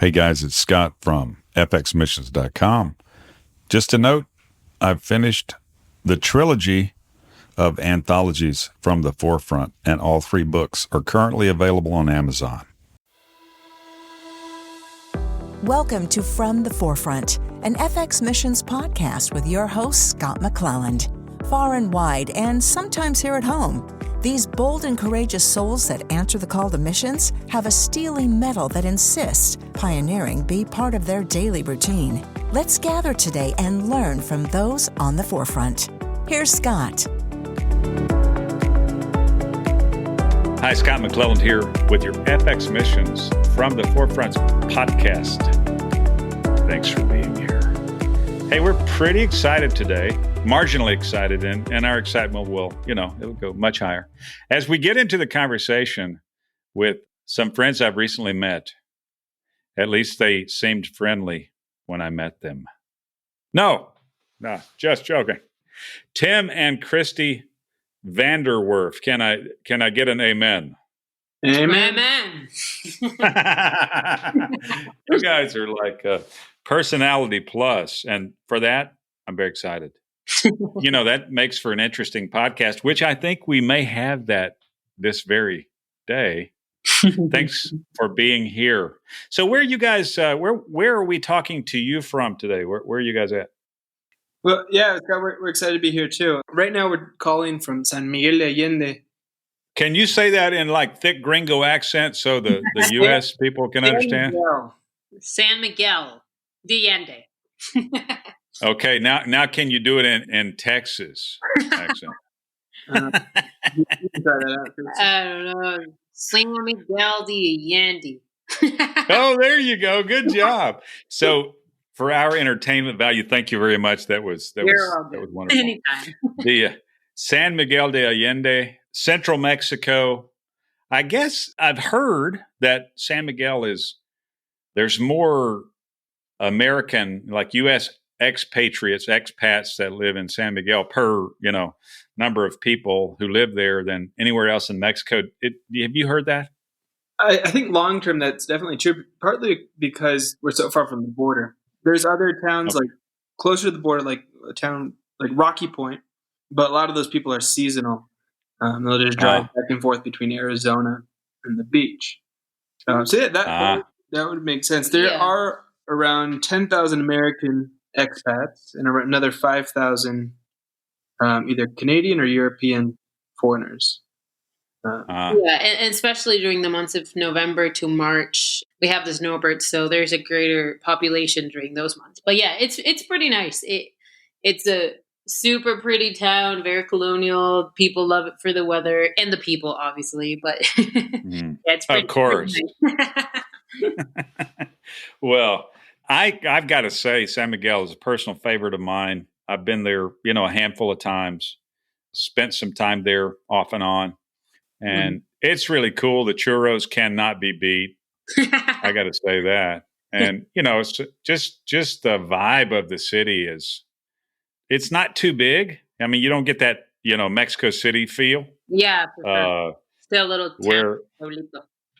Hey guys, it's Scott from fxmissions.com. Just a note, I've finished the trilogy of anthologies from the forefront, and all 3 books are currently available on Amazon. Welcome to From the Forefront, an FX Missions podcast with your host, Scott McClelland. Far and wide, and sometimes here at home, these bold and courageous souls that answer the call to missions have a steely metal that insists pioneering be part of their daily routine. Let's gather today and learn from those on the forefront. Here's Scott. Hi, Scott McClelland here with your FX Missions From the Forefront podcast. Thanks for being here. Hey, we're pretty excited today, marginally excited, and our excitement will, it'll go much higher. As we get into the conversation with some friends I've recently met, at least they seemed friendly when I met them. No, just joking. Tim and Cristi Vanderwerf. Can I get an amen? Amen. You guys are like a personality plus, and for that, I'm very excited. That makes for an interesting podcast, which I think we may have that this very day. Thanks for being here. So where are you guys, where are we talking to you from today? Where are you guys at? Well, yeah, we're excited to be here too. Right now we're calling from San Miguel de Allende. Can you say that in like thick gringo accent so the U.S. people can understand? San Miguel de Allende. Okay, now can you do it in Texas accent? You can try that out, Chris. I don't know. San Miguel de Allende. Oh, there you go. Good job. So for our entertainment value, thank you very much. That was wonderful. Anytime. The San Miguel de Allende, Central Mexico. I guess I've heard that San Miguel there's more American, like U.S. expatriates, expats that live in San Miguel per, number of people who live there than anywhere else in Mexico. Have you heard that? I think long term that's definitely true, partly because we're so far from the border. There's other towns like closer to the border, like a town like Rocky Point, but a lot of those people are seasonal. They'll just drive back and forth between Arizona and the beach. That would make sense. There are around 10,000 American expats and around another 5,000 either Canadian or European foreigners. And especially during the months of November to March, we have the snowbirds, so there's a greater population during those months. But yeah, it's pretty nice. It's a super pretty town, very colonial. People love it for the weather and the people, obviously. But it's pretty, of course. Pretty nice. Well, I've got to say, San Miguel is a personal favorite of mine. I've been there, a handful of times. Spent some time there off and on. And it's really cool. The churros cannot be beat. I got to say that. And, it's just the vibe of the city it's not too big. I mean, you don't get that, Mexico City feel. Yeah, for sure. Still a little town.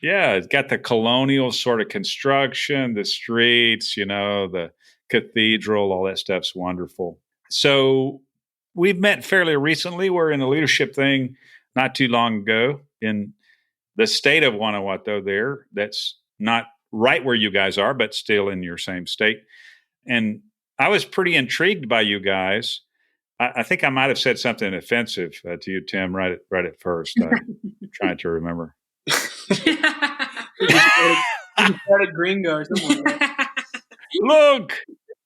Yeah, it's got the colonial sort of construction, the streets, the cathedral, all that stuff's wonderful. So we've met fairly recently. We're in a leadership thing not too long ago in the state of Guanajuato there. That's not right where you guys are, but still in your same state. And I was pretty intrigued by you guys. I think I might have said something offensive to you, Tim, right at first. I'm trying to remember. You started gringo or something like that. Look,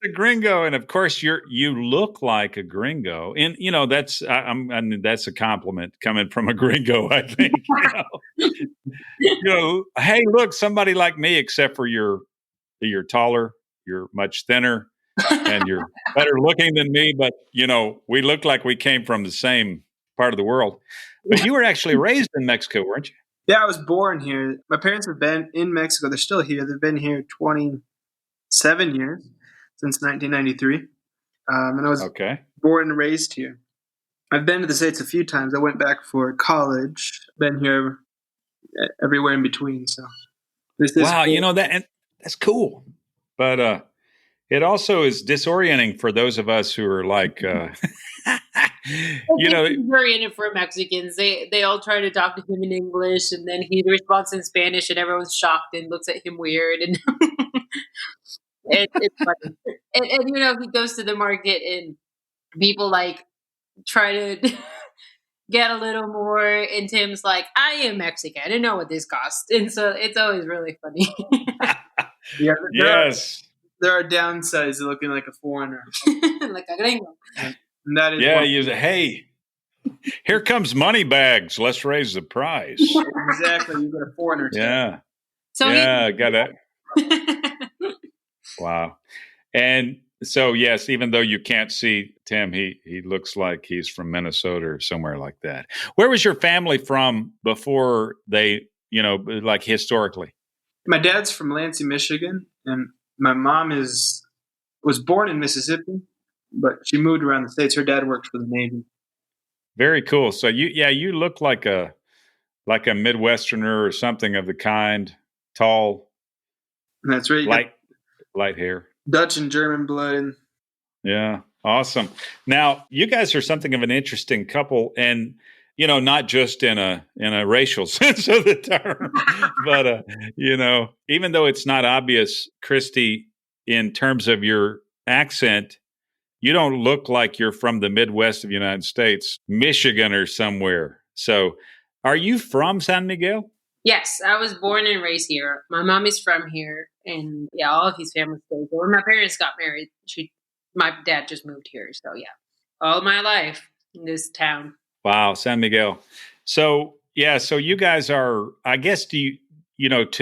a gringo, and of course you look like a gringo, and that's that's a compliment coming from a gringo. I think hey, look, somebody like me, except for you're taller, you're much thinner, and you're better looking than me. But we look like we came from the same part of the world. But you were actually raised in Mexico, weren't you? Yeah, I was born here. My parents have been in Mexico. They're still here. They've been here 27 years. Since 1993, and I was born and raised here. I've been to the States a few times. I went back for college. Been here everywhere in between. So wow, cool. That's cool. But it also is disorienting for those of us who are like, It's disorienting for Mexicans. They all try to talk to him in English, and then he responds in Spanish, and everyone's shocked and looks at him weird. And it's funny. And he goes to the market, and people like try to get a little more. And Tim's like, "I am Mexican. I didn't know what this cost," and so it's always really funny. Yeah, yes. There are downsides to looking like a foreigner. Like a gringo. And that is you say, hey, here comes money bags. Let's raise the price. Exactly. You got a foreigner. Yeah. So got that. Wow. And so, yes, even though you can't see Tim, he looks like he's from Minnesota or somewhere like that. Where was your family from before they, like historically? My dad's from Lansing, Michigan, and my mom was born in Mississippi, but she moved around the States. Her dad worked for the Navy. Very cool. So you look like a Midwesterner or something of the kind, tall. That's right. Light hair. Dutch and German blood. Yeah. Awesome. Now, you guys are something of an interesting couple, and not just in a racial sense of the term, but even though it's not obvious, Cristi, in terms of your accent, you don't look like you're from the Midwest of the United States, Michigan or somewhere. So, are you from San Miguel? Yes, I was born and raised here. My mom is from here, and all of his family stays. When my parents got married, my dad just moved here. So all my life in this town. Wow, San Miguel. So you guys are, I guess, to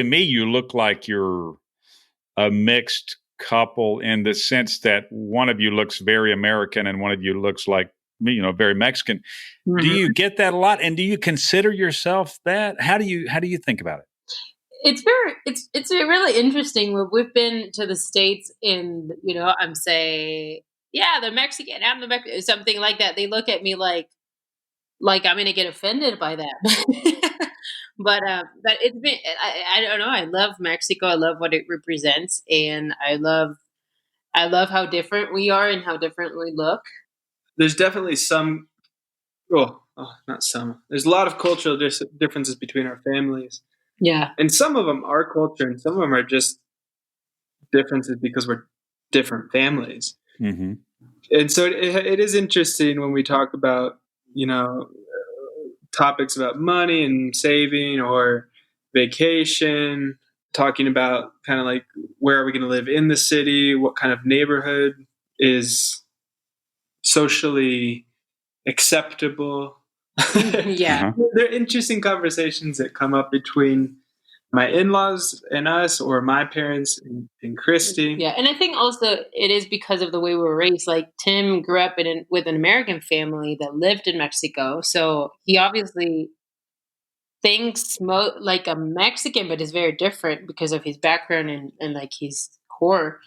me, you look like you're a mixed couple in the sense that one of you looks very American and one of you looks like, very Mexican. Mm-hmm. Do you get that a lot? And do you consider yourself that? How do you think about it? It's really interesting. We've been to the States, and I'm saying, the Mexican, I'm the Mexican, something like that. They look at me like I'm going to get offended by that. But it's been, I don't know. I love Mexico. I love what it represents. And I love how different we are and how different we look. There's definitely some, not some. There's a lot of cultural differences between our families. Yeah. And some of them are culture and some of them are just differences because we're different families. Mm-hmm. And so it is interesting when we talk about, topics about money and saving or vacation, talking about kind of like where are we going to live in the city, what kind of neighborhood is socially acceptable. Yeah. There are interesting conversations that come up between my in-laws and us, or my parents and Cristi. Yeah, and I think also it is because of the way we were raised. Like Tim grew up with an American family that lived in Mexico, so he obviously thinks like a Mexican, but is very different because of his background and like his core.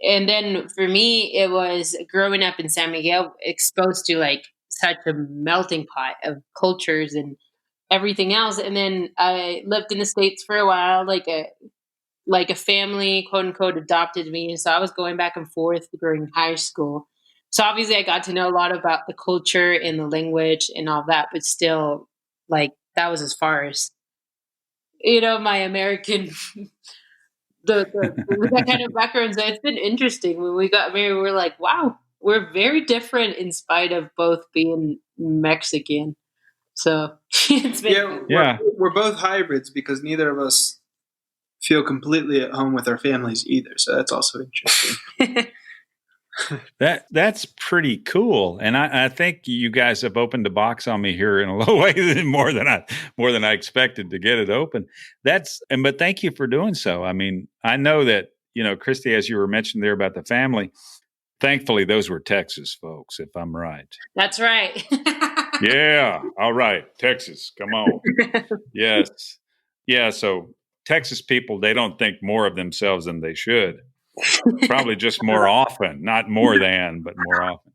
And then for me, it was growing up in San Miguel, exposed to like such a melting pot of cultures and everything else. And then I lived in the States for a while, like a family, quote unquote, adopted me. And so I was going back and forth during high school. So obviously I got to know a lot about the culture and the language and all that, but still, like, that was as far as, my American, that kind of background. So it's been interesting. When we got married, we were like, wow, we're very different in spite of both being Mexican. So it's been we're both hybrids because neither of us feel completely at home with our families either. So that's also interesting. That's pretty cool, and I think you guys have opened the box on me here in a little way more than I expected to get it open. But thank you for doing so. I mean, I know that Cristi, as you were mentioning there about the family. Thankfully, those were Texas folks, if I'm right. That's right. Yeah. All right, Texas, come on. Yes. Yeah. So Texas people, they don't think more of themselves than they should. Probably just more often, not more than, but more often.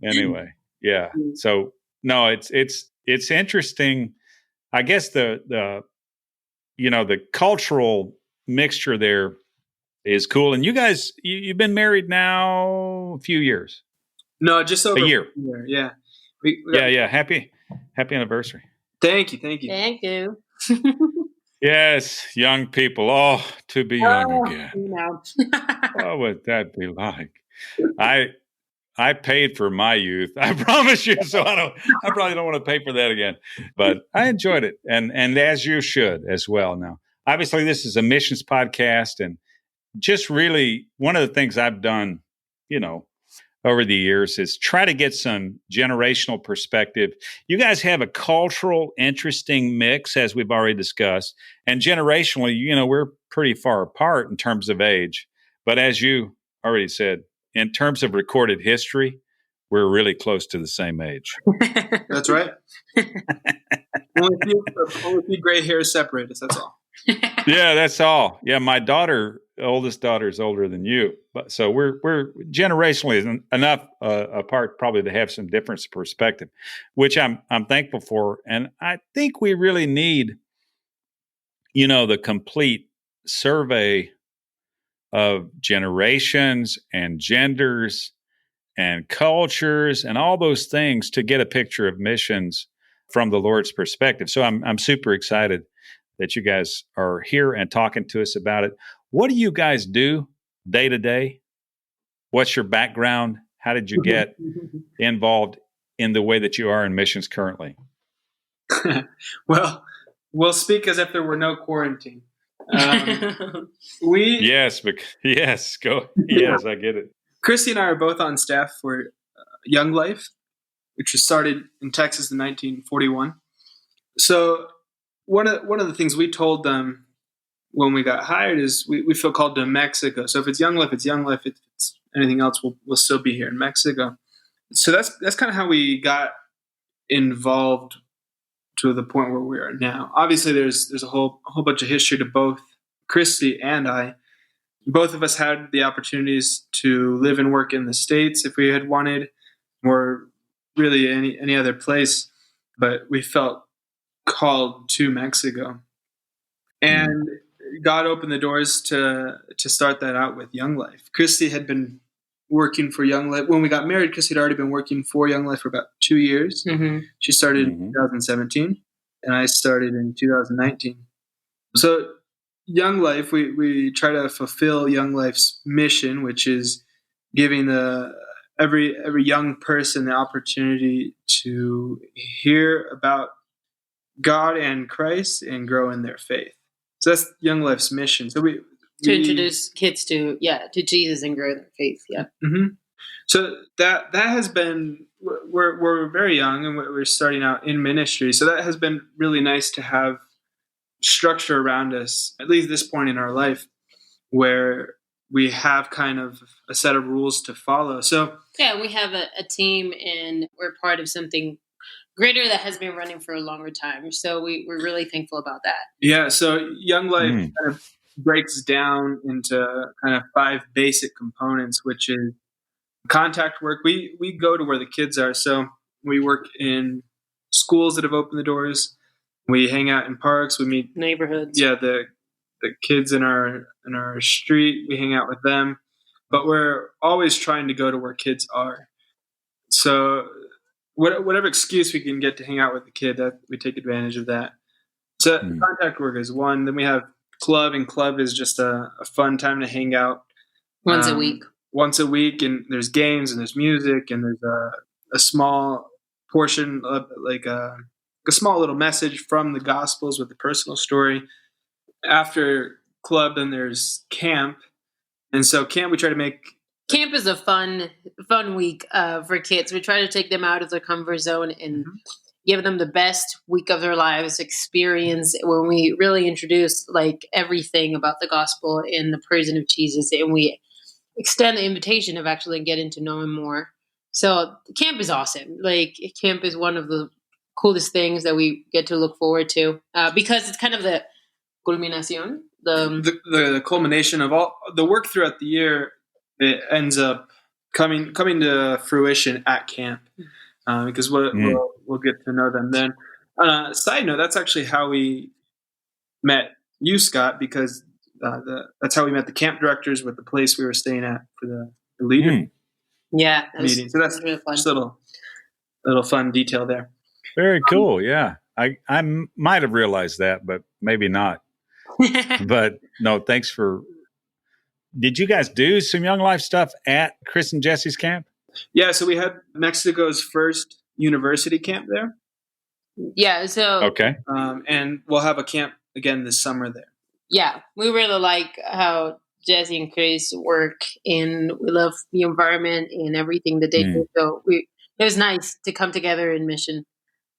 Anyway, yeah. So no, it's interesting. I guess the cultural mixture there is cool. And you guys, you've been married now a few years. No, just over a year. Yeah. Yeah. Happy anniversary. Thank you. Thank you. Yes, young people. Oh, to be young again. No. What would that be like? I paid for my youth. I promise you. So I probably don't want to pay for that again. But I enjoyed it, and as you should as well. Now, obviously, this is a missions podcast, and just really one of the things I've done, over the years is try to get some generational perspective. You guys have a cultural, interesting mix, as we've already discussed. And generationally, we're pretty far apart in terms of age. But as you already said, in terms of recorded history, we're really close to the same age. That's right. Only a few gray hairs separate us, that's all. Yeah, that's all. Yeah, my oldest daughter is older than you, but so we're generationally enough apart probably to have some different perspective, which I'm thankful for, and I think we really need, the complete survey of generations and genders and cultures and all those things to get a picture of missions from the Lord's perspective. So I'm super excited that you guys are here and talking to us about it. What do you guys do day to day? What's your background? How did you get involved in the way that you are in missions currently? Well, we'll speak as if there were no quarantine. Yes, I get it. Cristi and I are both on staff for Young Life, which was started in Texas in 1941. So one of the things we told them when we got hired is we feel called to Mexico. So if it's Young Life, it's Young Life. If it's anything else, we'll still be here in Mexico. So that's kind of how we got involved to the point where we are now. Obviously, there's a whole bunch of history to both Cristi and I. Both of us had the opportunities to live and work in the States if we had wanted, or really any other place, but we felt called to Mexico. And God opened the doors to start that out with Young Life. Cristi had been working for Young Life. When we got married, Cristi had already been working for Young Life for about 2 years. Mm-hmm. She started in 2017, and I started in 2019. So Young Life, we try to fulfill Young Life's mission, which is giving every young person the opportunity to hear about God and Christ and grow in their faith. So that's Young Life's mission. So we introduce kids to Jesus and grow their faith. Yeah. Mm-hmm. So that has been, we're very young and we're starting out in ministry. So that has been really nice to have structure around us, at least this point in our life, where we have kind of a set of rules to follow. So yeah, we have a team and we're part of something greater that has been running for a longer time. So we're really thankful about that. Yeah. So Young Life kind of breaks down into kind of 5 basic components, which is contact work. We go to where the kids are. So we work in schools that have opened the doors. We hang out in parks. We meet neighborhoods. Yeah. The kids in our street, we hang out with them, but we're always trying to go to where kids are. So whatever excuse we can get to hang out with the kid, that we take advantage of that. So contact work is one. Then we have club, and club is just a fun time to hang out. Once a week, and there's games and there's music and there's a small portion of like a small little message from the Gospels with a personal story. After club, then there's camp. And so camp, we try to make... Camp is a fun week for kids. We try to take them out of their comfort zone and give them the best week of their lives experience when we really introduce like everything about the gospel and the person of Jesus. And we extend the invitation of actually getting to know him more. So camp is awesome. Like camp is one of the coolest things that we get to look forward to because it's kind of the culminación, the culmination of all the work throughout the year. It ends up coming to fruition at camp because we'll get to know them then. Side note, that's actually how we met you, Scott, because that's how we met the camp directors with the place we were staying at for the leader Yeah, meeting. So that's really fun. just a little fun detail there. Very cool. Yeah. I might have realized that, but maybe not. But no, thanks for. Did you guys do some Young Life stuff at Chris and Jesse's camp? Yeah, so we had Mexico's first university camp there. Yeah, so okay, and we'll have a camp again this summer there. Yeah, we really like how Jesse and Chris work, and we love the environment and everything that they do. So it was nice to come together in mission.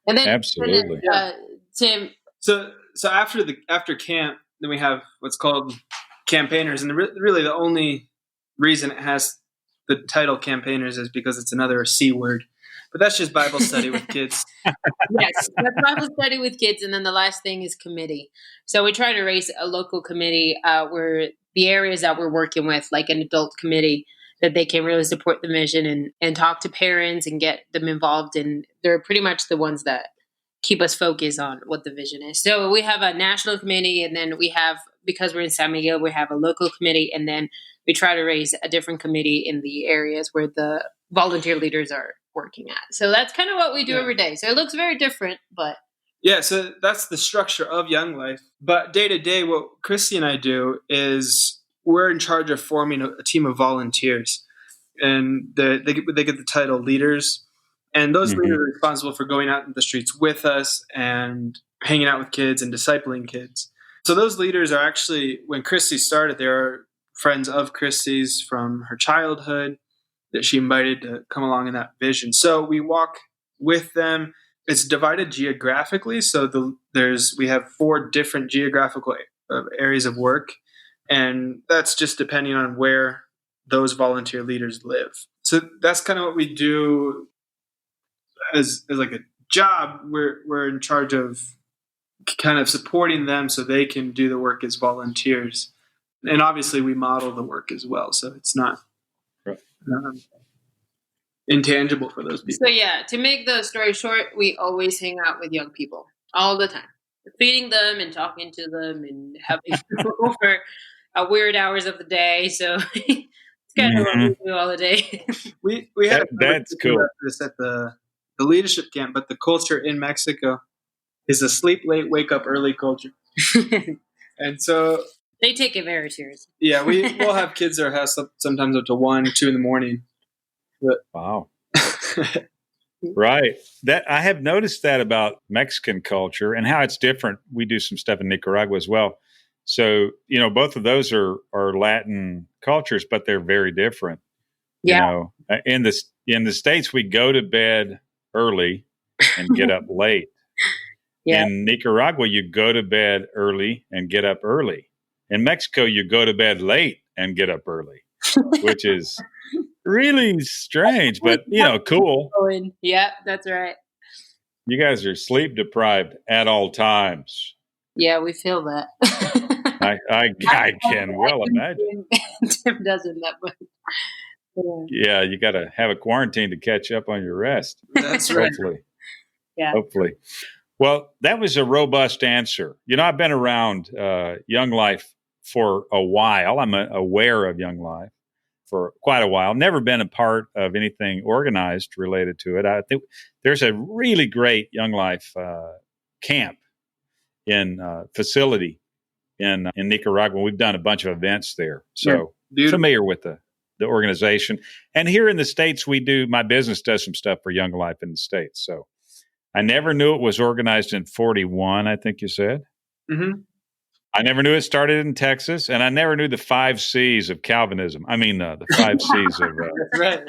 And then absolutely, Tim. So after camp, then we have what's called campaigners, and really the only reason it has the title campaigners is because it's another C word, but that's just Bible study with kids. Yes, that's Bible study with kids, and then the last thing is committee. So we try to raise a local committee where the areas that we're working with, like an adult committee, that they can really support the mission and talk to parents and get them involved. And they're pretty much the ones that keep us focused on what the vision is. So we have a national committee, and then we have, because we're in San Miguel, we have a local committee, and then we try to raise a different committee in the areas where the volunteer leaders are working at. So that's kind of what we do every day. So it looks very different, but yeah, so that's the structure of Young Life. But day to day, what Cristi and I do is we're in charge of forming a team of volunteers, and they get the title leaders. And those leaders are responsible for going out in the streets with us and hanging out with kids and discipling kids. So those leaders are actually, when Cristi started, they are friends of Cristi's from her childhood that she invited to come along in that vision. So we walk with them. It's divided geographically. So we have 4 different geographical areas of work. And that's just depending on where those volunteer leaders live. So that's kind of what we do as like a job. We're in charge of kind of supporting them so they can do the work as volunteers. And obviously we model the work as well. So it's not intangible for those people. So yeah, to make the story short, we always hang out with young people all the time. We're feeding them and talking to them and having over weird hours of the day. So it's kind of what we do all the day. We had that's cool. This at the leadership camp, but the culture in Mexico is a sleep late, wake up early culture. And so they take it very seriously. Yeah, we'll have kids at our house sometimes up to 1, 2 in the morning. But, wow. Right. That I have noticed that about Mexican culture and how it's different. We do some stuff in Nicaragua as well. So, both of those are Latin cultures, but they're very different. Yeah. In the States, we go to bed early and get up late. Yeah. In Nicaragua, you go to bed early and get up early. In Mexico, you go to bed late and get up early, which is really strange, but cool. Yeah, that's right. You guys are sleep deprived at all times. Yeah, we feel that. I can well imagine. Tim doesn't that much. Yeah, you got to have a quarantine to catch up on your rest. That's right. Hopefully. Yeah. Hopefully. Well, that was a robust answer. I've been around Young Life for a while. I'm aware of Young Life for quite a while. Never been a part of anything organized related to it. I think there's a really great Young Life camp facility in Nicaragua. We've done a bunch of events there. So familiar with the organization. And here in the States, my business does some stuff for Young Life in the States. So I never knew it was organized in 41, I think you said. Mm-hmm. I never knew it started in Texas, and I never knew the 5 C's of Calvinism. I mean, the 5 C's of... Right.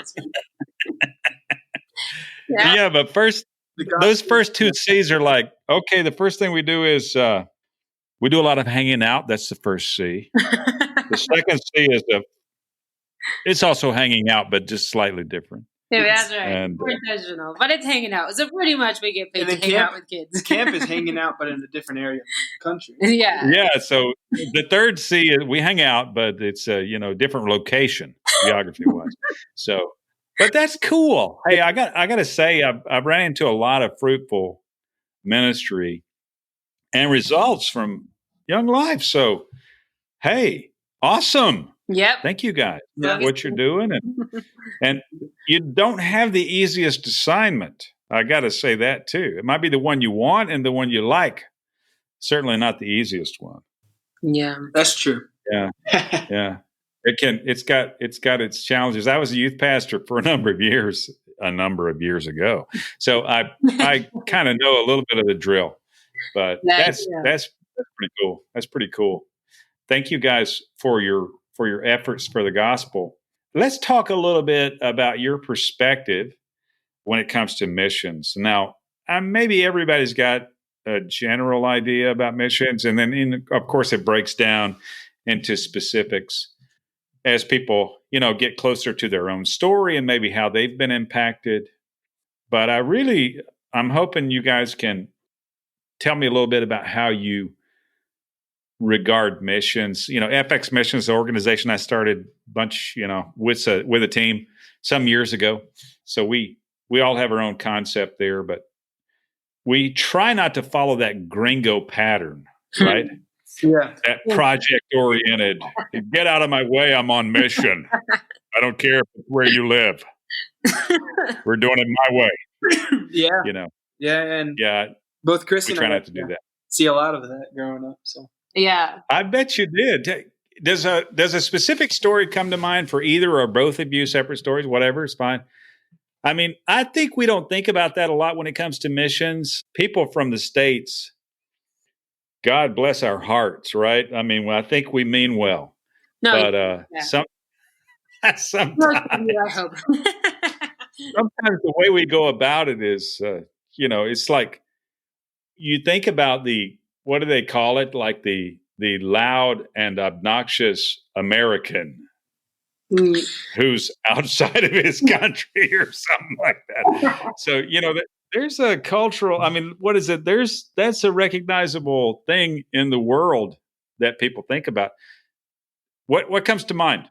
Yeah, but those first 2 C's are like, okay, the first thing we do is we do a lot of hanging out. That's the first C. The second C is it's also hanging out, but just slightly different. Yeah, that's right. And, more intentional, but it's hanging out. So pretty much we get paid to hang out with kids. Camp is hanging out, but in a different area of the country. Yeah. Yeah. So the third C is we hang out, but it's a different location, geography wise. So, but that's cool. Hey, I got to say, I've ran into a lot of fruitful ministry and results from Young Life. So, Hey, awesome. Yep. Thank you guys Yeah. for what you're doing. And you don't have the easiest assignment. I got to say that too. It might be the one you want and the one you like. Certainly not the easiest one. Yeah. That's true. Yeah. Yeah. It's got its challenges. I was a youth pastor for a number of years ago. So I kind of know a little bit of the drill. But that's pretty cool. That's pretty cool. Thank you guys for your efforts for the gospel. Let's talk a little bit about your perspective when it comes to missions. Now, maybe everybody's got a general idea about missions, and then of course it breaks down into specifics as people, get closer to their own story and maybe how they've been impacted. But I'm hoping you guys can tell me a little bit about how you regard missions. FX Missions, the organization I started with a team some years ago. So we all have our own concept there, but we try not to follow that gringo pattern, right? Yeah. That project oriented. Get out of my way. I'm on mission. I don't care where you live. We're doing it my way. Yeah. Yeah. And both Chris and I try not to do that. See a lot of that growing up. So yeah, I bet you did. Does a specific story come to mind for either or both of you? Separate stories, whatever, it's fine. I mean, I think we don't think about that a lot when it comes to missions. People from the States, God bless our hearts, right? I mean, I think we mean well. No, but sometimes the way we go about it is, it's like you think about what do they call it? Like the loud and obnoxious American who's outside of his country or something like that. So, there's a cultural, what is it? That's a recognizable thing in the world that people think about. What comes to mind?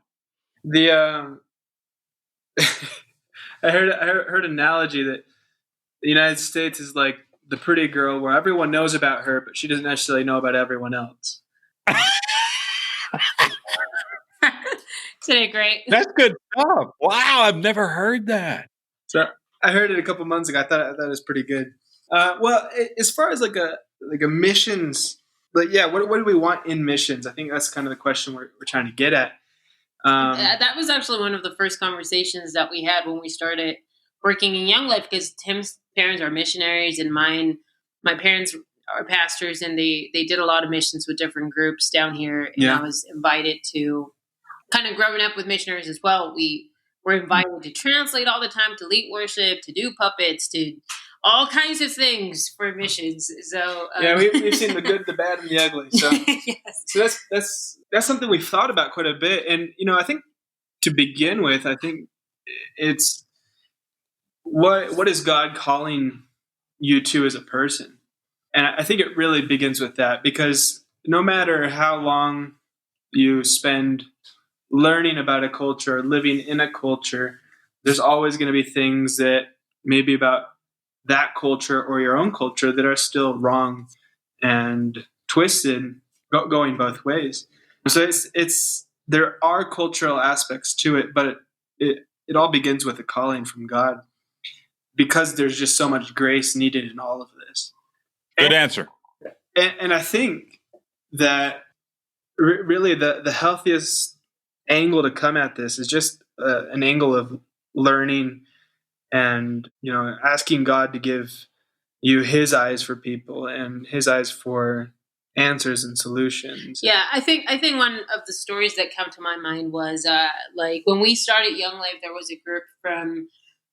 I heard an analogy that the United States is like the pretty girl where everyone knows about her, but she doesn't necessarily know about everyone else. Isn't it great? That's good stuff. Wow, I've never heard that. So I heard it a couple months ago. I thought it was pretty good. Well, as far as like a missions, what do we want in missions? I think that's kind of the question we're trying to get at. That was actually one of the first conversations that we had when we started working in Young Life, because Tim's parents are missionaries and my parents are pastors, and they did a lot of missions with different groups down here. And I was invited to, kind of growing up with missionaries as well, we were invited to translate all the time, to lead worship, to do puppets, to all kinds of things for missions. So we've seen the good, the bad, and the ugly. So, yes. So that's something we've thought about quite a bit. And I think to begin with, I think it's what is God calling you to as a person? And I think it really begins with that, because no matter how long you spend learning about a culture, living in a culture, there's always going to be things that maybe about that culture or your own culture that are still wrong and twisted, going both ways. So there are cultural aspects to it, but it all begins with a calling from God, because there's just so much grace needed in all of this. Good answer. And I think that really the healthiest angle to come at this is just an angle of learning and, asking God to give you his eyes for people and his eyes for answers and solutions. Yeah, I think one of the stories that come to my mind was like when we started Young Life, there was a group from,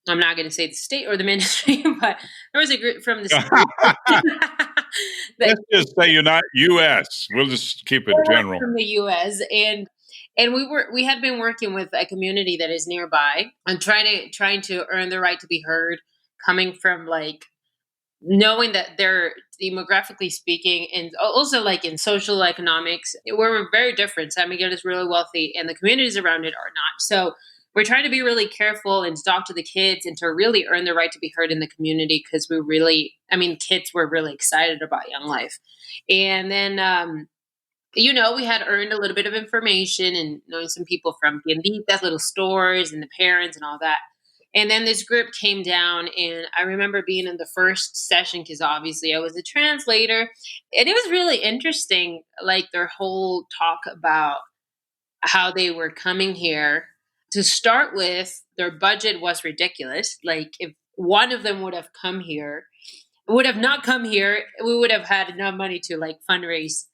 I'm not going to say the state or the ministry, but there was a group from the state. Let's just say U.S. We'll just keep it general. From the U.S. And we had been working with a community that is nearby and trying to earn the right to be heard, coming from like knowing that they're demographically speaking, and also like in social economics, we're very different. San Miguel is really wealthy and the communities around it are not. So we're trying to be really careful and to talk to the kids and to really earn the right to be heard in the community, because kids were really excited about Young Life. And then we had earned a little bit of information and knowing some people from tienditas, little stores, and the parents and all that. And then this group came down, and I remember being in the first session because obviously I was a translator, and it was really interesting, like their whole talk about how they were coming here. To start with, their budget was ridiculous. Like if one of them would have not come here, we would have had enough money to like fundraise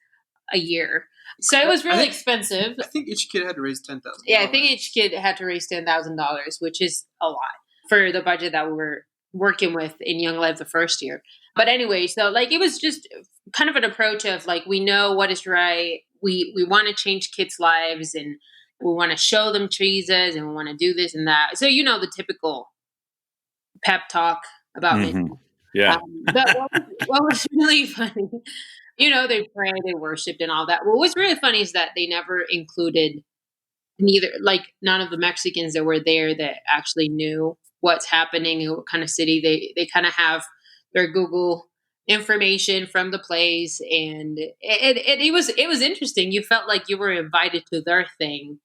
a year. So it was really expensive. I think each kid had to raise $10,000. Yeah, I think each kid had to raise $10,000, which is a lot for the budget that we were working with in Young Life the first year. But anyway, so like it was just kind of an approach of like, we know what is right. We want to change kids' lives, and we want to show them Jesus, and we want to do this and that. So the typical pep talk about mission. Yeah. But what was really funny, they prayed, they worshipped and all that. What was really funny is that they never included none of the Mexicans that were there that actually knew what's happening and what kind of city. They kind of have their Google information from the place, and it was interesting. You felt like you were invited to their thing,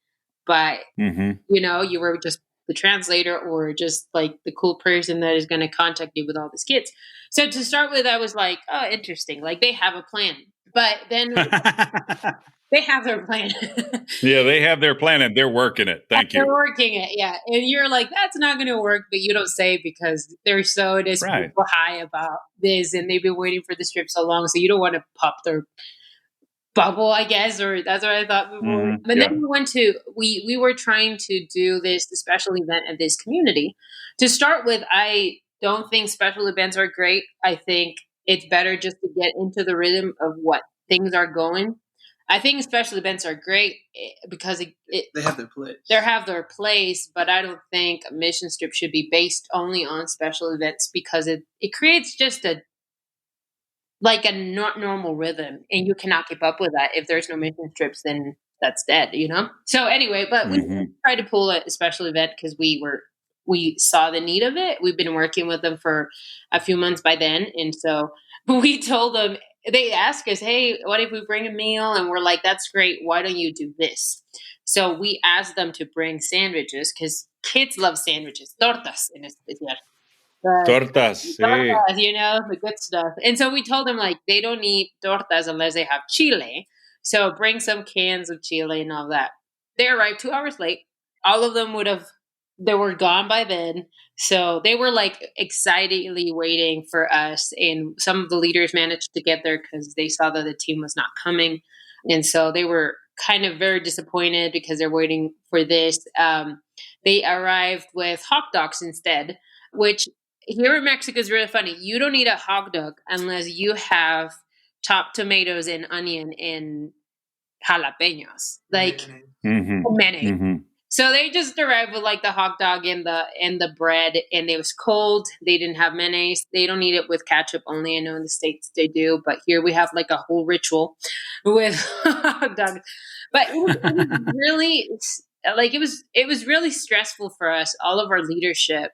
but you were just the translator or just like the cool person that is going to contact you with all these kids. So to start with, I was like, oh, interesting. Like they have a plan, but then they have their plan. Yeah, they have their plan and they're working it. Thank you. They're working it, yeah. And you're like, that's not going to work, but you don't say because they're so people high about this, and they've been waiting for this trip so long, so you don't want to pop their bubble, I guess, or that's what I thought before. But then we were trying to do this special event at this community. To start with, I don't think special events are great. I think it's better just to get into the rhythm of what things are going. I think special events are great because they have their place. They have their place, but I don't think a mission trip should be based only on special events because it creates just a not normal rhythm, and you cannot keep up with that. If there's no mission trips, then that's dead, So anyway, but we tried to pull a special event because we saw the need of it. We've been working with them for a few months by then, and so we told them. They asked us, hey, what if we bring a meal? And we're like, that's great. Why don't you do this? So we asked them to bring sandwiches because kids love sandwiches. Tortas, en especial. Tortas, the good stuff. And so we told them, like, they don't eat tortas unless they have chile. So bring some cans of chile and all that. They arrived 2 hours late. All of them they were gone by then. So they were like excitedly waiting for us. And some of the leaders managed to get there because they saw that the team was not coming. And so they were kind of very disappointed because they're waiting for this. They arrived with hot dogs instead, which here in Mexico is really funny. You don't eat a hot dog unless you have chopped tomatoes and onion and jalapenos, like mayonnaise. So they just arrived with like the hot dog and the bread, and it was cold. They didn't have mayonnaise. They don't eat it with ketchup only. I know in the States they do, but here we have like a whole ritual with hot dogs. But it was really it was really stressful for us. All of our leadership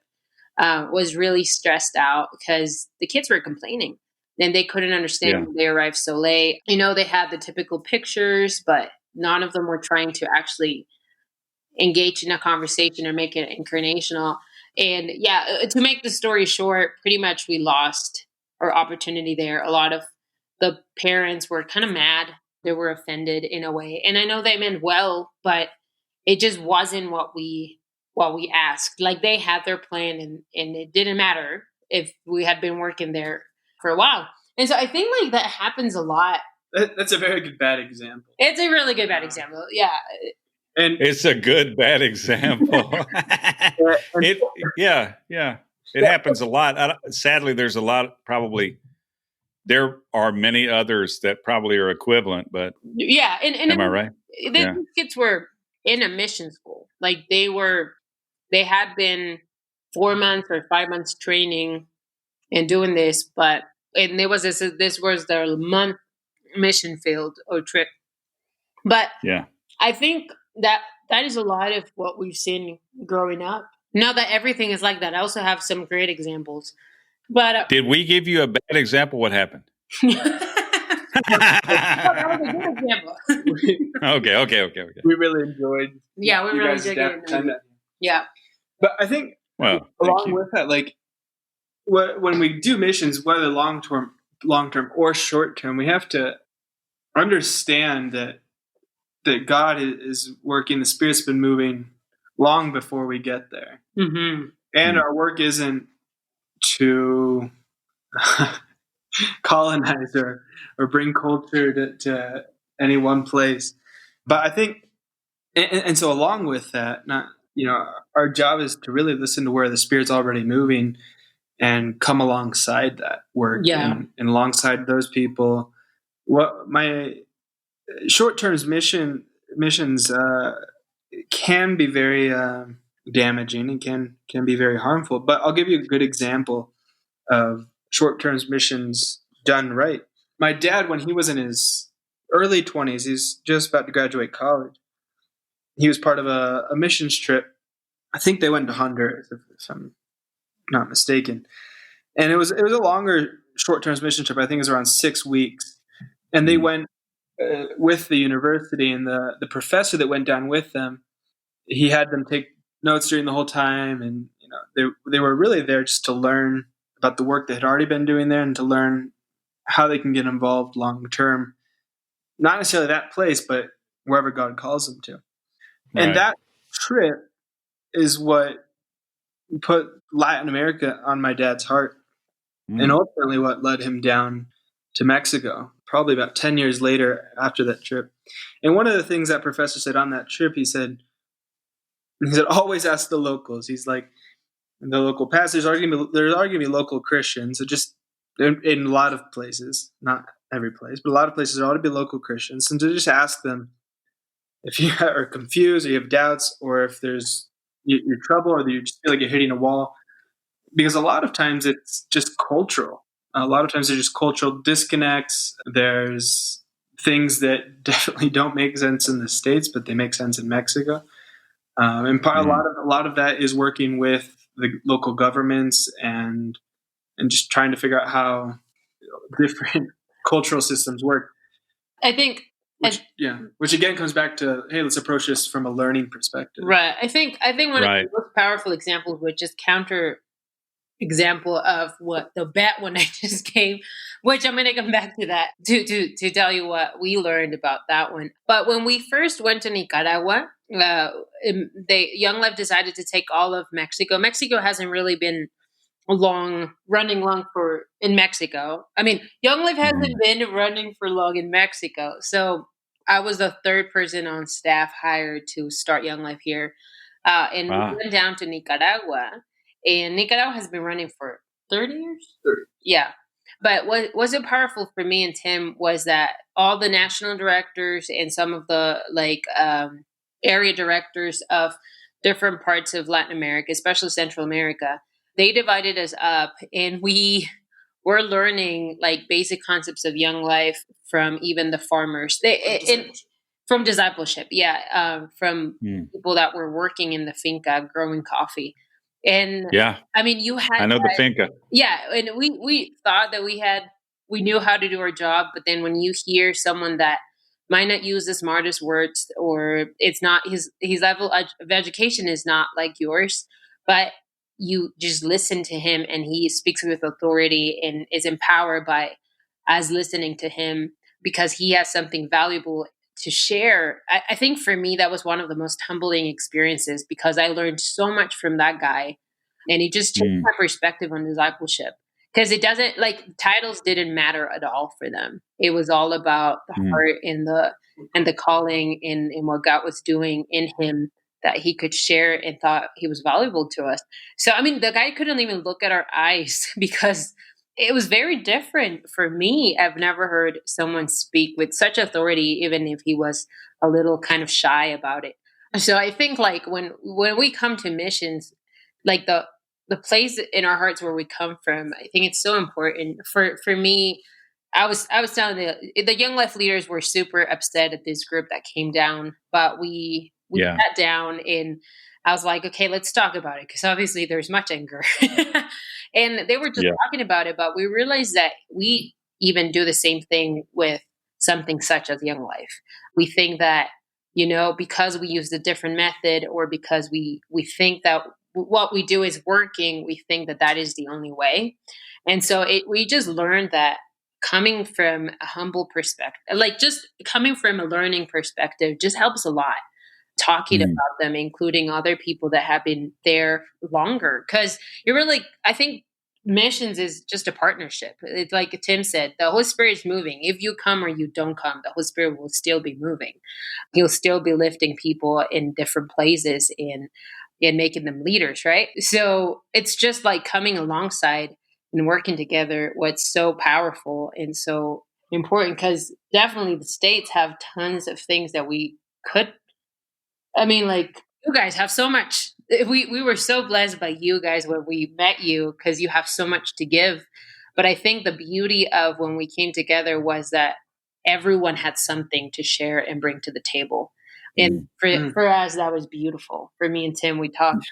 was really stressed out because the kids were complaining and they couldn't understand when they arrived so late. They had the typical pictures, but none of them were trying to actually engage in a conversation or make it incarnational. And to make the story short, pretty much we lost our opportunity there. A lot of the parents were kind of mad. They were offended in a way. And I know they meant well, but it just wasn't what we asked. Like they had their plan and it didn't matter if we had been working there for a while. And so I think like that happens a lot. That's a very good bad example. It's a really good bad example. Yeah. And it's a good bad example. It happens a lot. Sadly, there's a lot. Probably there are many others that probably are equivalent. But and am I right? The kids were in a mission school. Like they had been 4 months or 5 months training and doing this, and this was their month mission field or trip. But I think that is a lot of what we've seen growing up. Not that everything is like that. I also have some great examples. But did we give you a bad example? What happened? That was a good example. Okay. We really enjoyed. Yeah, we really did time it. Yeah. But I think along you. with that, like when we do missions, whether long term or short term, we have to understand that God is working. The Spirit's been moving long before we get there, and our work isn't to colonize or bring culture to any one place. But I think, and so along with that, our job is to really listen to where the Spirit's already moving and come alongside that work and alongside those people. What my short-term missions can be very damaging and can be very harmful. But I'll give you a good example of short-term missions done right. My dad, when he was in his early 20s, he's just about to graduate college. He was part of a missions trip. I think they went to Honduras, if I'm not mistaken. And it was a longer short-term mission trip. I think it was around 6 weeks. And they went with the university, and the professor that went down with them, he had them take notes during the whole time. And they were really there just to learn about the work they had already been doing there and to learn how they can get involved long term. Not necessarily that place, but wherever God calls them to. Right. And that trip is what put Latin America on my dad's heart, and ultimately what led him down to Mexico, probably about 10 years later after that trip. And one of the things that professor said on that trip, he said, always ask the locals. He's like, the local pastors are going to be local Christians. So just in a lot of places, not every place, but a lot of places there ought to be local Christians. And to just ask them if you are confused or you have doubts, or if there's you're trouble, or you just feel like you're hitting a wall. Because a lot of times it's just cultural. A lot of times there's just cultural disconnects. There's things that definitely don't make sense in the States, but they make sense in Mexico. And a lot of that is working with the local governments and just trying to figure out how different cultural systems work. I think, which again comes back to, hey, let's approach this from a learning perspective. Right. I think one of the most powerful examples would just counter example of what the bet one I just gave, which I'm going to come back to that to tell you what we learned about that one. But when we first went to Nicaragua, Young Life decided to take all of Mexico. Mexico hasn't really been running long in Mexico. I mean, Young Life hasn't been running for long in Mexico. So I was the third person on staff hired to start Young Life here. And we went down to Nicaragua. And Nicaragua has been running for 30 years? 30. Yeah. But what was it powerful for me and Tim was that all the national directors and some of the area directors of different parts of Latin America, especially Central America, they divided us up, and we were learning basic concepts of Young Life from even the farmers. From discipleship, from people that were working in the finca growing coffee. And I mean, I know the finca. Yeah. And we thought that we knew how to do our job. But then when you hear someone that might not use the smartest words, or it's not his level of education is not like yours, but you just listen to him and he speaks with authority and is empowered by us listening to him because he has something valuable to share. I think for me, that was one of the most humbling experiences because I learned so much from that guy, and he just changed my perspective on discipleship. Because it doesn't titles didn't matter at all for them. It was all about the heart and the calling and what God was doing in him that he could share and thought he was valuable to us. So, I mean, the guy couldn't even look at our eyes because it was very different for me. I've never heard someone speak with such authority, even if he was a little kind of shy about it. So I think when we come to missions, the place in our hearts where we come from, I think it's so important. For me, I was telling the Young Life leaders were super upset at this group that came down, but we sat down and I was like, okay, let's talk about it. Because obviously there's much anger. And they were just talking about it, but we realized that we even do the same thing with something such as Young Life. We think that, because we use a different method, or because we think that what we do is working, we think that that is the only way. And so we just learned that coming from a humble perspective, like just coming from a learning perspective, just helps a lot. Talking about them, including other people that have been there longer. Because I think missions is just a partnership. It's like Tim said, the Holy Spirit is moving. If you come or you don't come, the Holy Spirit will still be moving. He'll still be lifting people in different places and making them leaders, right? So it's just like coming alongside and working together, what's so powerful and so important, because definitely the States have tons of things that we could, like you guys have so much. We were so blessed by you guys when we met you, because you have so much to give. But I think the beauty of when we came together was that everyone had something to share and bring to the table. And for us, that was beautiful. For me and Tim, we talked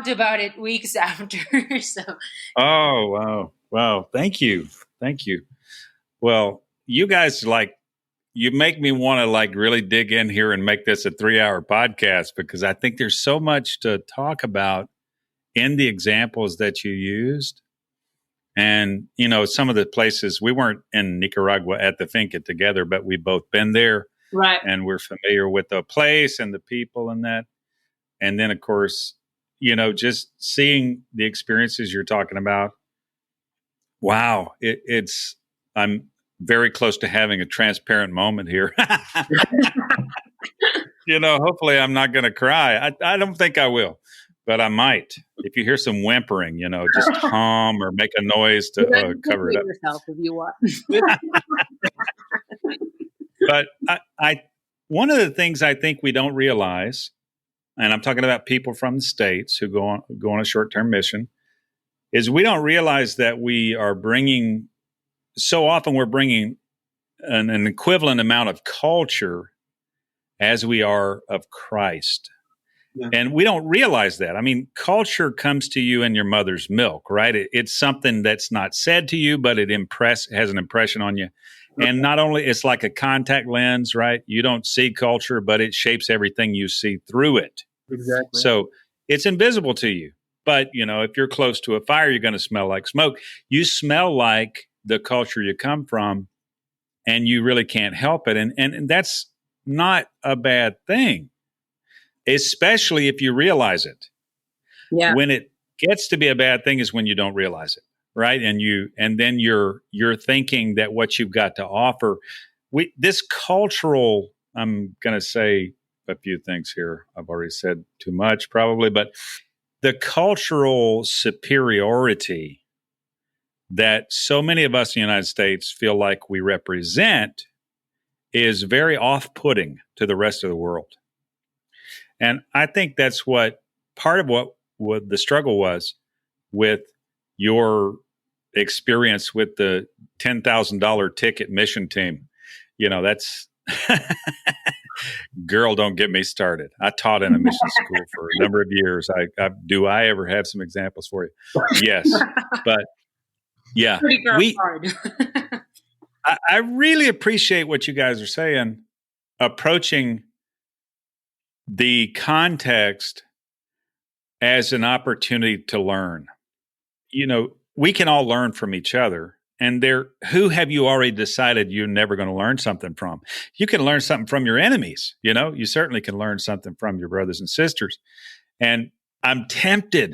about it weeks after. So. Oh, wow. Thank you. Well, you guys, you make me want to really dig in here and make this a 3-hour podcast, because I think there's so much to talk about in the examples that you used. And, some of the places, we weren't in Nicaragua at the Finca together, but we've both been there. Right. And we're familiar with the place and the people and that. And then, of course, just seeing the experiences you're talking about. Wow. I'm very close to having a transparent moment here. Hopefully I'm not going to cry. I don't think I will, but I might. If you hear some whimpering, just hum or make a noise to cover it up. Yourself if you want. But one of the things I think we don't realize, and I'm talking about people from the States who go on a short-term mission, is we don't realize that so often we're bringing an equivalent amount of culture as we are of Christ. Yeah. And we don't realize that. Culture comes to you in your mother's milk, right? It's something that's not said to you, but it has an impression on you. Okay. And not only, it's like a contact lens, right? You don't see culture, but it shapes everything you see through it. Exactly. So it's invisible to you. But, if you're close to a fire, you're going to smell like smoke. You smell like the culture you come from, and you really can't help it. And that's not a bad thing, especially if you realize it. Yeah. When it gets to be a bad thing is when you don't realize it, right? And then you're thinking that what you've got to offer, this cultural, I'm going to say a few things here. I've already said too much probably, but the cultural superiority that so many of us in the United States feel like we represent is very off-putting to the rest of the world. And I think that's part of what the struggle was with your experience with the $10,000 ticket mission team. That's girl, don't get me started. I taught in a mission school for a number of years. Do I ever have some examples for you? Yes, but yeah, I really appreciate what you guys are saying, approaching the context as an opportunity to learn. We can all learn from each other. And who have you already decided you're never going to learn something from? You can learn something from your enemies. You certainly can learn something from your brothers and sisters. And I'm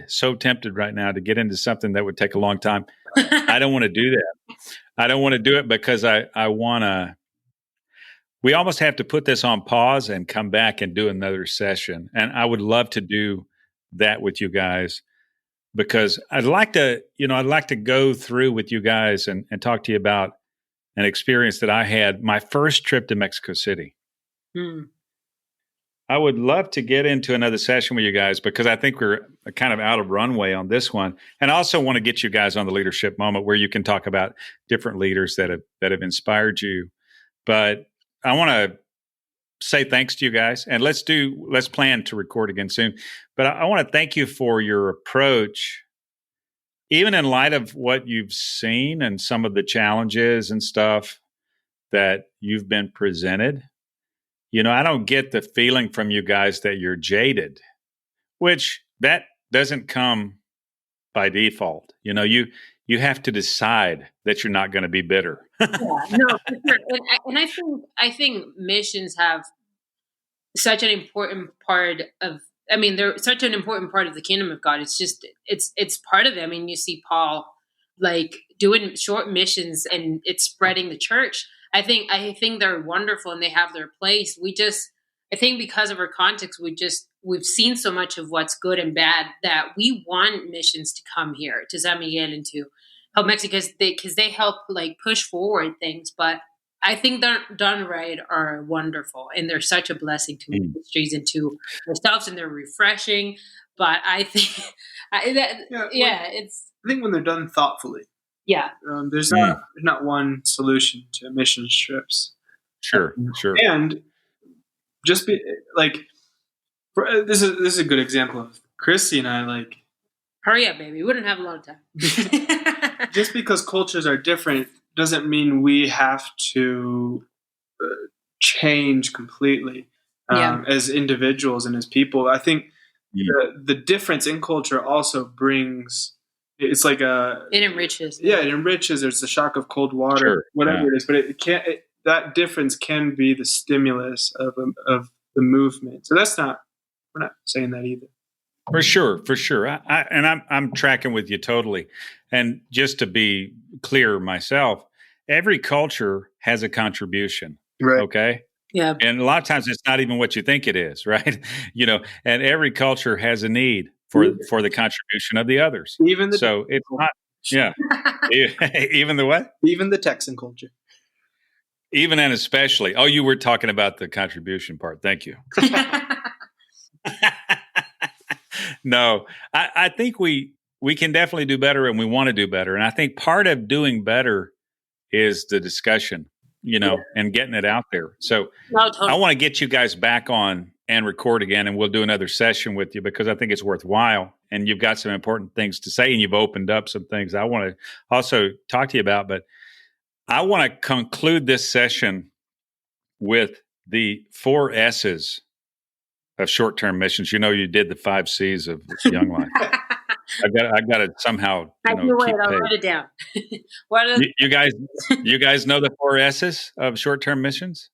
so tempted right now to get into something that would take a long time. I don't want to do that. I don't want to do it because I want to. We almost have to put this on pause and come back and do another session. And I would love to do that with you guys, because I'd like to go through with you guys and talk to you about an experience that I had my first trip to Mexico City. I would love to get into another session with you guys, because I think we're kind of out of runway on this one. And I also want to get you guys on the leadership moment where you can talk about different leaders that have inspired you. But I want to say thanks to you guys, and let's plan to record again soon. But I want to thank you for your approach even in light of what you've seen and some of the challenges and stuff that you've been presented, I don't get the feeling from you guys that you're jaded, which that doesn't come by default. You have to decide that you're not going to be bitter. No, for sure. And I think missions have such an important part of. I mean, they're such an important part of the kingdom of God. It's just it's part of it. I mean, you see Paul like doing short missions, and it's spreading the church. I think they're wonderful and they have their place. I think because of our context, we've seen so much of what's good and bad that we want missions to come here to San Miguel and to help Mexico because they help like push forward things. But I think they're done right are wonderful and they're such a blessing to ministries and to ourselves, and they're refreshing. But I think, I think when they're done thoughtfully. Yeah, there's not one solution to mission trips. Sure. And just be like, this is a good example of Cristi and I like. Hurry up, baby! We wouldn't have a lot of time. Just because cultures are different doesn't mean we have to change completely as individuals and as people. I think the difference in culture also brings. It's like it enriches. Yeah, it enriches. There's the shock of cold water, whatever it is. But it can't. That difference can be the stimulus of the movement. So we're not saying that either. For sure. I'm tracking with you totally. And just to be clear myself, every culture has a contribution. Right. Okay. Yeah. And a lot of times it's not even what you think it is, right? And every culture has a need for the contribution of the others. So it's not, yeah. Even the what? Even the Texan culture. Even and especially. Oh, you were talking about the contribution part. Thank you. No, I think we can definitely do better, and we want to do better. And I think part of doing better is the discussion, and getting it out there. So I want to get you guys back on and record again, and we'll do another session with you because I think it's worthwhile. And you've got some important things to say, and you've opened up some things I want to also talk to you about. But I want to conclude this session with the 4 S's of short-term missions. You did the 5 C's of Young Life. I got to somehow. I'll write it down. What are you guys know the 4 S's of short-term missions?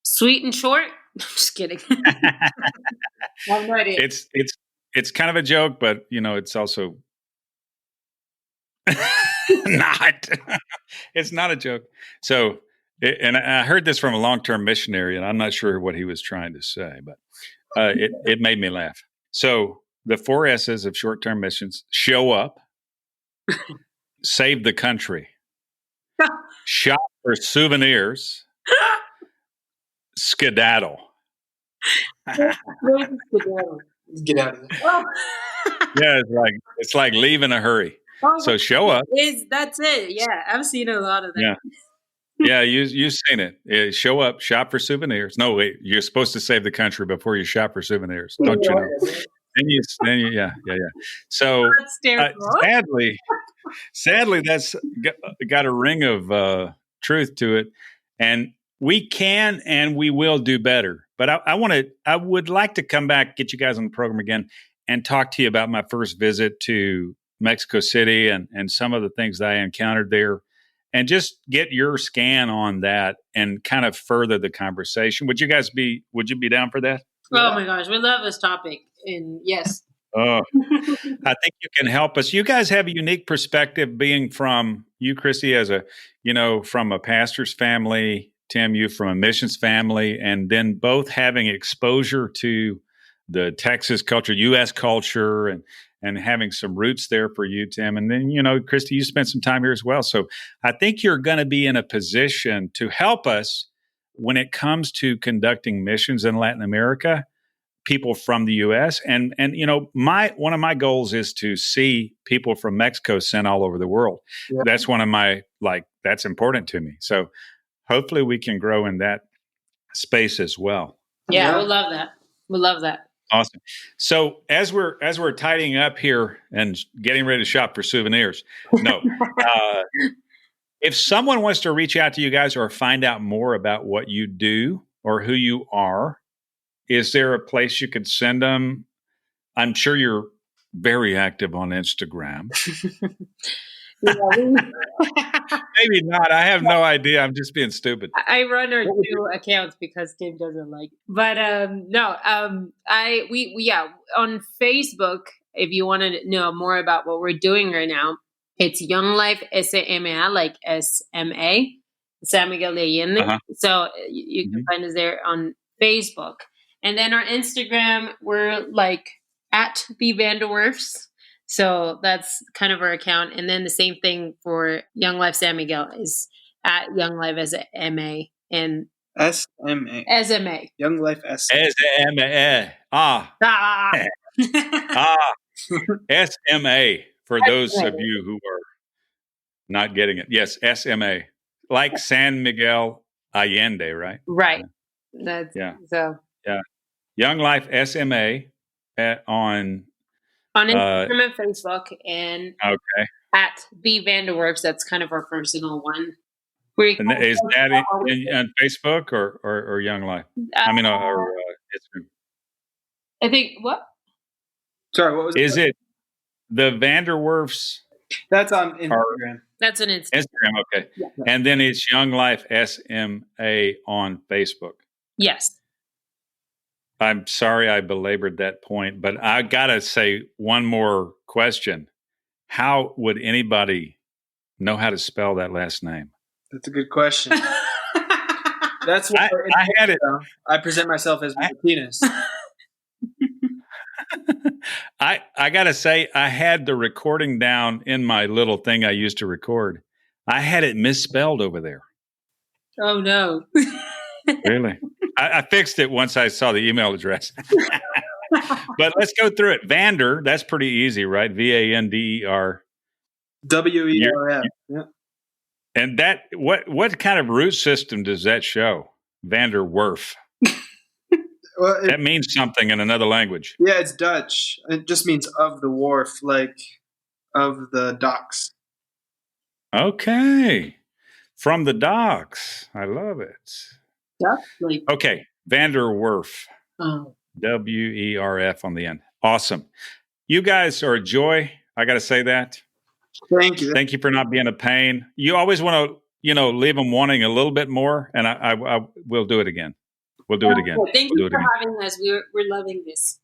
Sweet and short. I'm just kidding. I have no idea. It's kind of a joke, but it's also not. It's not a joke. So. And I heard this from a long-term missionary, and I'm not sure what he was trying to say, but it made me laugh. So the 4 S's of short-term missions: show up, save the country, shop for souvenirs, skedaddle. Get out of there. Oh. Yeah, it's like leave in a hurry. Oh, so show up. That's it. Yeah, I've seen a lot of that. Yeah. Yeah, you've seen it. Show up, shop for souvenirs. No, wait, you're supposed to save the country before you shop for souvenirs, don't you know? Then you, yeah. So sadly, that's got a ring of truth to it, and we can and we will do better. But I would like to come back, get you guys on the program again, and talk to you about my first visit to Mexico City and some of the things that I encountered there. And just get your scan on that and kind of further the conversation. Would you be down for that? Oh my gosh, we love this topic. And yes. Oh, I think you can help us. You guys have a unique perspective being from you, Cristi, from a pastor's family, Tim, you from a missions family, and then both having exposure to the Texas culture, U.S. culture, and having some roots there for you, Tim. And then, Cristi, you spent some time here as well. So I think you're going to be in a position to help us when it comes to conducting missions in Latin America, people from the U.S. And one of my goals is to see people from Mexico sent all over the world. Yeah. That's one of my, that's important to me. So hopefully we can grow in that space as well. Yeah, we'll love that. We'll love that. Awesome. So as we're tidying up here and getting ready to shop for souvenirs, if someone wants to reach out to you guys or find out more about what you do or who you are, is there a place you could send them? I'm sure you're very active on Instagram. Maybe not. I have no idea. I'm just being stupid. I run our two accounts because Tim doesn't like it. But we on Facebook, if you want to know more about what we're doing right now, it's Young Life SMA, like SMA, San Miguel de Allende. Uh-huh. So you can find us there on Facebook. And then our Instagram, we're like at the Vanderwerfs. So that's kind of our account. And then the same thing for Young Life San Miguel is at Young Life SMA and SMA. Young Life SMA. SMA for those of you who are not getting it. Yes, SMA. Like San Miguel Allende, right? Right. That's so. Yeah. Young Life SMA on Instagram and Facebook, and at the Vanderwerfs. That's kind of our personal one. And is that on Facebook or Young Life? Or Instagram. I think what? Sorry, what was it? Is it the Vanderwerfs? That's on Instagram. That's an Instagram. Instagram, okay. Yeah. And then it's Young Life SMA on Facebook. Yes. I'm sorry I belabored that point, but I got to say one more question. How would anybody know how to spell that last name? That's a good question. That's what I had it. I present myself as Martinez. I got to say, I had the recording down in my little thing I used to record. I had it misspelled over there. Oh, no. Really? I fixed it once I saw the email address. But let's go through it. Vander, that's pretty easy, right? VANDER. WERF. Yeah. And that what kind of root system does that show? Vanderwerf. Well, that means something in another language. Yeah, it's Dutch. It just means of the wharf, like of the docks. Okay. From the docks. I love it. Okay, Vanderwerf. WERF on the end. Awesome. You guys are a joy. I got to say that. Thank you. Thank you for not being a pain. You always want to, leave them wanting a little bit more, and I will do it again. We'll do it again. Thank you for having us. We're loving this.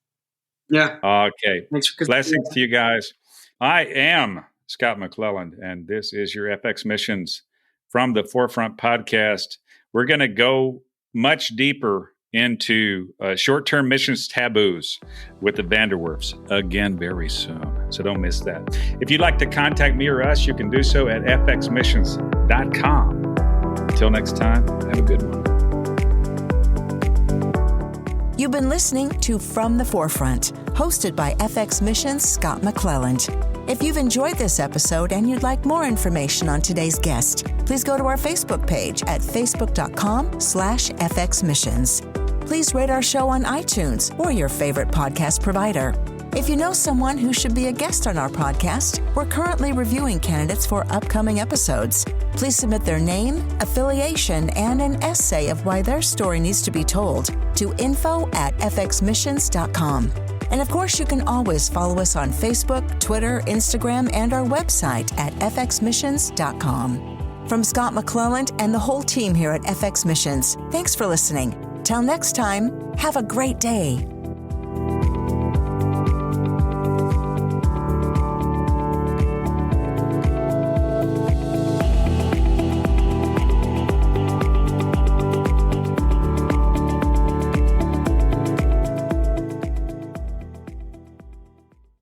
Yeah. Okay. Blessings to you guys. I am Scott McClelland, and this is your FX Missions from the Forefront podcast. We're going to go much deeper into short-term missions taboos with the Vanderwerfs again very soon. So don't miss that. If you'd like to contact me or us, you can do so at fxmissions.com. Until next time, have a good one. You've been listening to From the Forefront, hosted by FX Missions' Scott McClelland. If you've enjoyed this episode and you'd like more information on today's guest, please go to our Facebook page at facebook.com/FXmissions. Please rate our show on iTunes or your favorite podcast provider. If you know someone who should be a guest on our podcast, we're currently reviewing candidates for upcoming episodes. Please submit their name, affiliation, and an essay of why their story needs to be told to info@fxmissions.com. And of course, you can always follow us on Facebook, Twitter, Instagram, and our website at fxmissions.com. From Scott McClelland and the whole team here at FX Missions, thanks for listening. Till next time, have a great day.